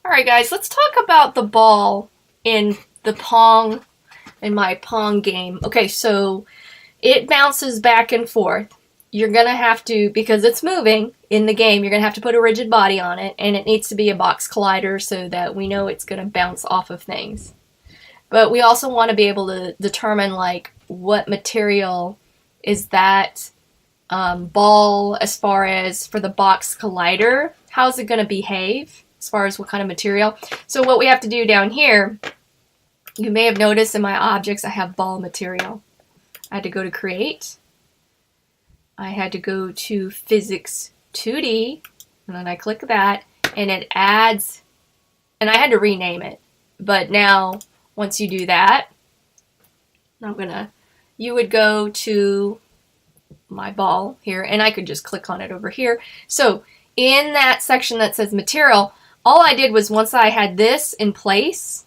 Alright guys, let's talk about the ball in my Pong game. Okay, so it bounces back and forth. You're gonna have to, because it's moving in the game, you're gonna have to put a rigid body on it, and it needs to be a box collider so that we know it's gonna bounce off of things. But we also want to be able to determine like what material is that ball as far as for the box collider. How is it going to behave as far as what kind of material? So what we have to do down here, you may have noticed in my objects I have ball material. I had to go to create. I had to go to physics 2D, and then I click that, and it adds, and I had to rename it. But now, once you do that, you would go to my ball here, and I could just click on it over here. So in that section that says material, all I did was once I had this in place,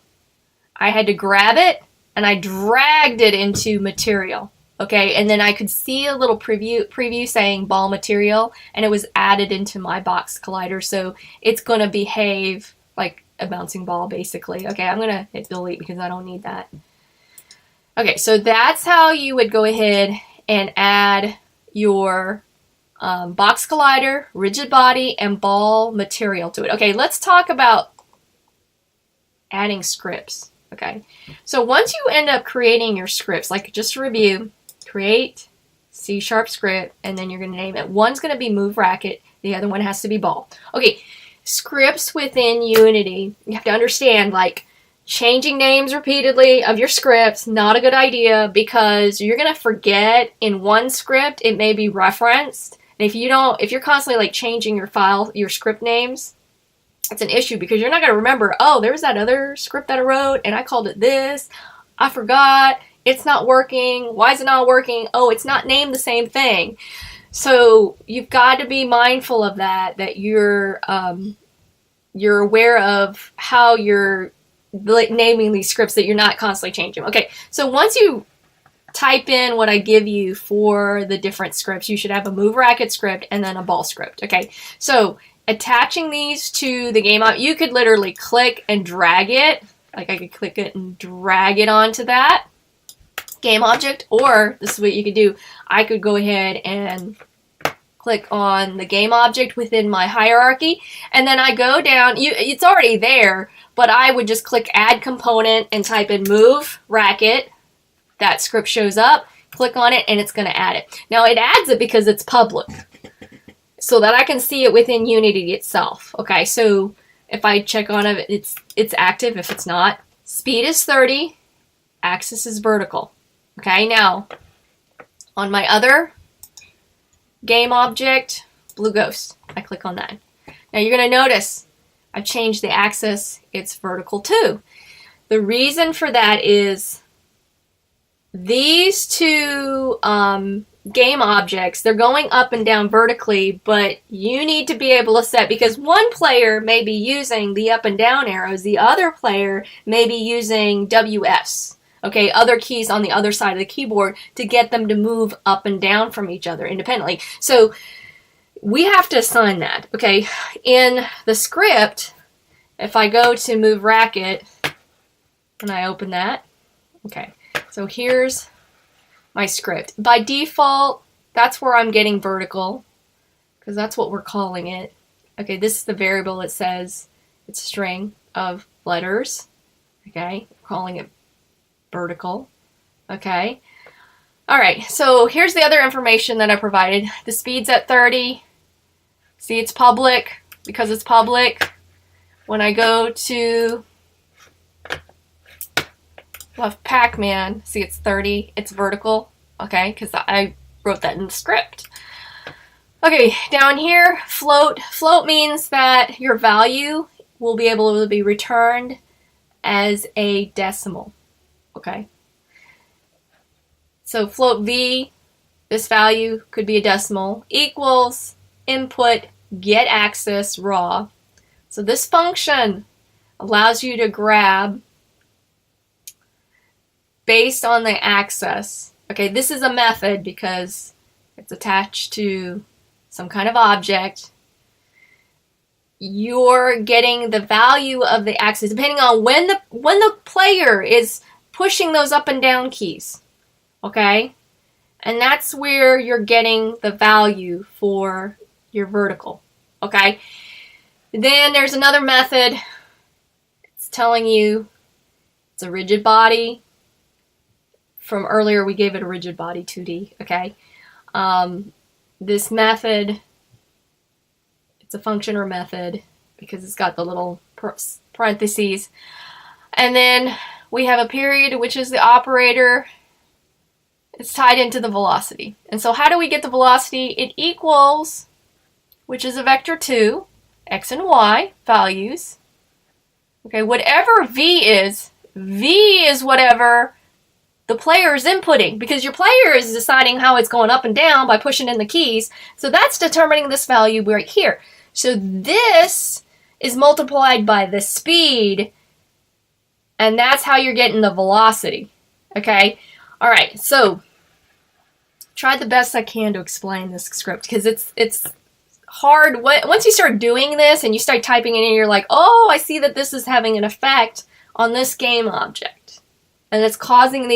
I had to grab it and I dragged it into material. Okay, and then I could see a little preview saying ball material, and it was added into my box collider, so it's going to behave like a bouncing ball basically. Okay, I'm going to hit delete because I don't need that. Okay, so that's how you would go ahead and add your box collider, rigid body, and ball material to it. Okay, let's talk about adding scripts. Okay, so once you end up creating your scripts, like just to review, create C# script, and then you're going to name it. One's going to be move racket, the other one has to be ball. Okay, scripts within Unity, you have to understand, like, changing names repeatedly of your scripts, not a good idea, because you're going to forget in one script it may be referenced. And if you're constantly like changing your script names, it's an issue because you're not going to remember, oh, there was that other script that I wrote and I called it this. I forgot. It's not working. Why is it not working? Oh, it's not named the same thing. So you've got to be mindful of that you're aware of how you're naming these scripts, that you're not constantly changing. Okay, so once you type in what I give you for the different scripts, you should have a move racket script and then a ball script. Okay, so attaching these to the game, you could literally click and drag it. Like I could click it and drag it onto that game object, or this is what you could do. I could go ahead and click on the game object within my hierarchy, and then I go down. It's already there, but I would just click add component and type in move racket. That script shows up, click on it, and it's going to add it. Now it adds it because it's public, so that I can see it within Unity itself. Okay, so if I check on it, it's active. If it's not, speed is 30, axis is vertical. Okay, now on my other game object, blue ghost, I click on that. Now you're going to notice I've changed the axis, it's vertical too. The reason for that is these two game objects, they're going up and down vertically, but you need to be able to set, because one player may be using the up and down arrows, the other player may be using WS. Okay, other keys on the other side of the keyboard to get them to move up and down from each other independently. So we have to assign that. Okay, in the script, if I go to move racket and I open that, okay, so here's my script. By default, that's where I'm getting vertical, because that's what we're calling it. Okay, this is the variable. It says it's a string of letters. Okay, calling it vertical. Okay. All right. So here's the other information that I provided. The speed's at 30. See, it's public. Because it's public, when I go to left Pac-Man, see, it's 30. It's vertical. Okay, because I wrote that in the script. Okay, down here, float. Float means that your value will be able to be returned as a decimal. Okay, so float V, this value could be a decimal, equals input get axis raw. So this function allows you to grab based on the axis. Okay, this is a method because it's attached to some kind of object. you're getting the value of the axis depending on when the player is pushing those up and down keys. Okay? And that's where you're getting the value for your vertical. Okay? Then there's another method. It's telling you it's a rigid body. From earlier, we gave it a rigid body 2D. Okay? This method, it's a function or method because it's got the little parentheses. And then we have a period, which is the operator. It's tied into the velocity. And so how do we get the velocity? It equals, which is a vector 2, x and y values. Okay, whatever v is whatever the player is inputting, because your player is deciding how it's going up and down by pushing in the keys. So that's determining this value right here. So this is multiplied by the speed, and that's how you're getting the velocity. Okay? All right, so try the best I can to explain this script, because it's hard. Once you start doing this and you start typing it in, you're like, oh, I see that this is having an effect on this game object. And it's causing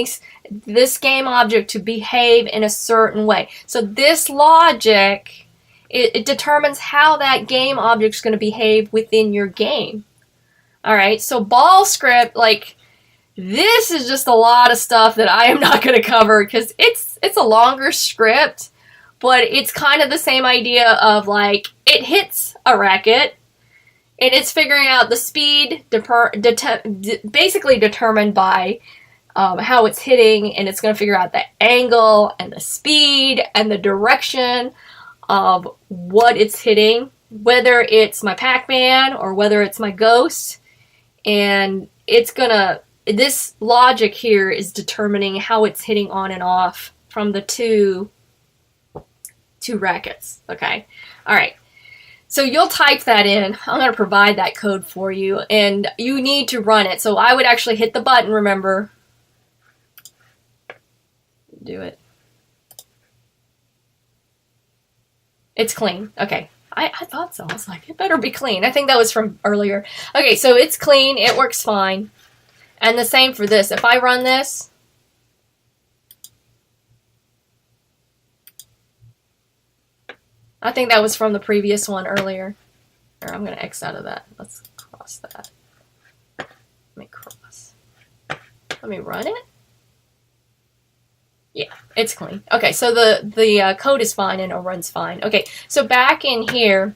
this game object to behave in a certain way. So this logic, it determines how that game object is going to behave within your game. All right, so ball script, like, this is just a lot of stuff that I am not going to cover because it's a longer script, but it's kind of the same idea of, like, it hits a racket, and it's figuring out the speed basically determined by how it's hitting, and it's going to figure out the angle and the speed and the direction of what it's hitting, whether it's my Pac-Man or whether it's my Ghost, and it's going to, this logic here is determining how it's hitting on and off from the two rackets. Okay. All right. So you'll type that in. I'm going to provide that code for you, and you need to run it. So I would actually hit the button, remember. Do it. It's clean. Okay. I thought so. I was like, it better be clean. I think that was from earlier. Okay, so it's clean. It works fine. And the same for this. If I run this, I think that was from the previous one earlier. Or I'm going to X out of that. Let's cross that. Let me cross. Let me run it. Yeah, it's clean. Okay, so the code is fine and it runs fine. Okay, so back in here.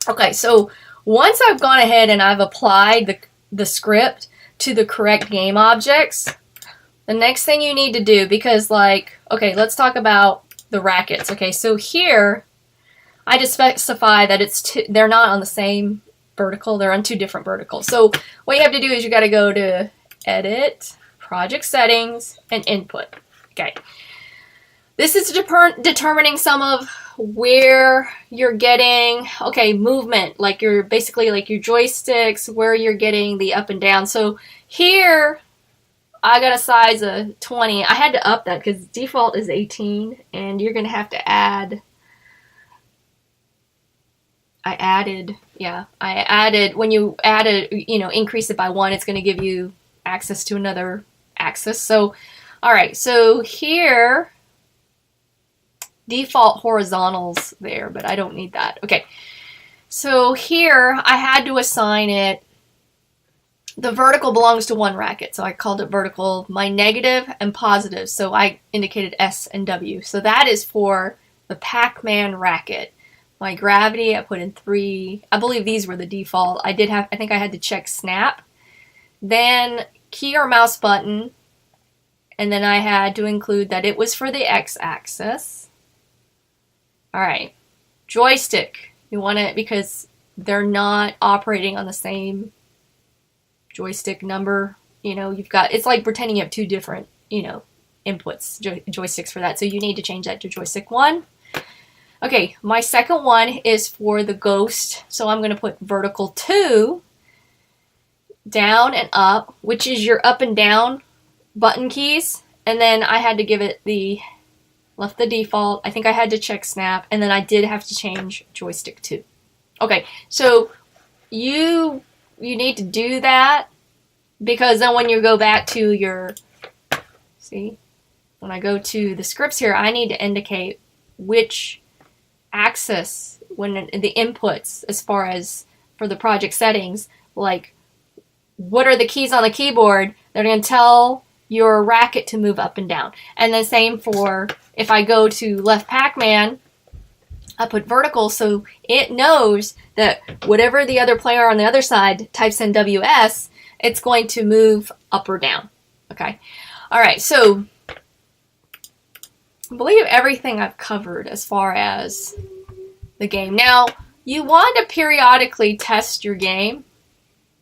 Okay, so once I've gone ahead and I've applied the script to the correct game objects, the next thing you need to do, because, like, okay, let's talk about the rackets. Okay, so here I just specify that they're not on the same vertical, they're on two different verticals. So what you have to do is you got to go to Edit, Project Settings, and Input. Okay, this is determining some of where you're getting, okay, movement, like you're basically like your joysticks, where you're getting the up and down. So here, I got a size of 20. I had to up that because default is 18, and you're going to have to add, when you add it, increase it by 1, it's going to give you access to another axis. So, all right, so here, default horizontals there, but I don't need that. Okay, so here I had to assign it, the vertical belongs to one racket, so I called it vertical, my negative and positive, so I indicated S and W. So that is for the Pac-Man racket. My gravity, I put in 3. I believe these were the default. I think I had to check snap. Then key or mouse button, and then I had to include that it was for the x-axis. All right, joystick. You want it because they're not operating on the same joystick number. You've got, it's like pretending you have two different, inputs, joysticks for that. So you need to change that to joystick 1. Okay, my second one is for the Ghost. So I'm going to put vertical 2, down and up, which is your up and down button keys. And then I had to give it left the default. I think I had to check snap, and then I did have to change joystick 2. Okay, so you need to do that, because then when you go back to your, see, when I go to the scripts here, I need to indicate which axis, when the inputs as far as for the project settings, like what are the keys on the keyboard that are going to tell your racket to move up and down. And then same for if I go to left Pac-Man, I put vertical so it knows that whatever the other player on the other side types in WS, it's going to move up or down. Okay. All right. So I believe everything I've covered as far as the game. Now, you want to periodically test your game.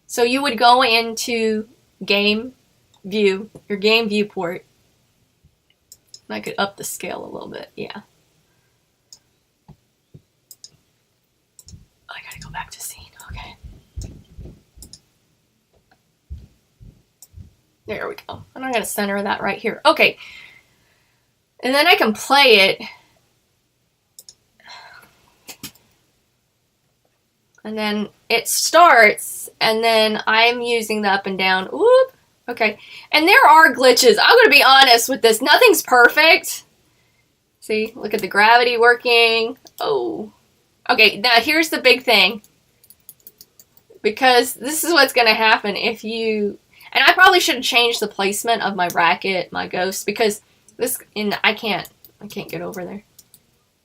So you would go into game view, your game viewport. I could up the scale a little bit. Yeah. I gotta go back to scene. Okay. There we go. And I'm gonna center that right here. Okay. And then I can play it. And then it starts, and then I'm using the up and down. Whoop. Okay. And there are glitches. I'm going to be honest with this. Nothing's perfect. See, look at the gravity working. Oh. Okay, now here's the big thing. Because this is what's going to happen if you... And I probably should have changed the placement of my racket, my ghost, because this... I can't get over there.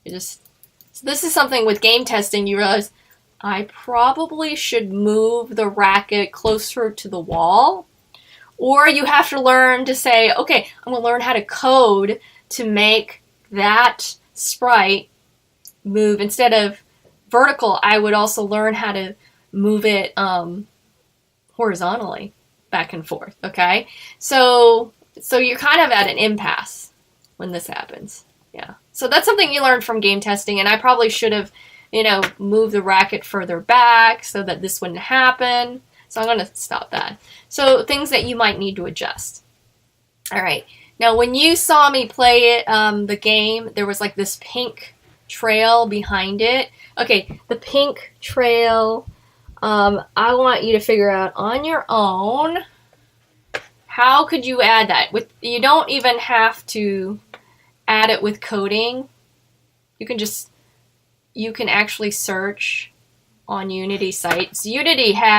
So this is something with game testing, you realize... I probably should move the racket closer to the wall. Or you have to learn to say, okay, I'm going to learn how to code to make that sprite move. Instead of vertical, I would also learn how to move it horizontally back and forth, okay? So you're kind of at an impasse when this happens. Yeah. So that's something you learned from game testing, and I probably should have move the racket further back so that this wouldn't happen. So I'm going to stop that. So things that you might need to adjust. All right. Now, when you saw me play it, the game, there was like this pink trail behind it. Okay, the pink trail, I want you to figure out on your own, how could you add that? You don't even have to add it with coding. You can actually search on Unity sites. Unity has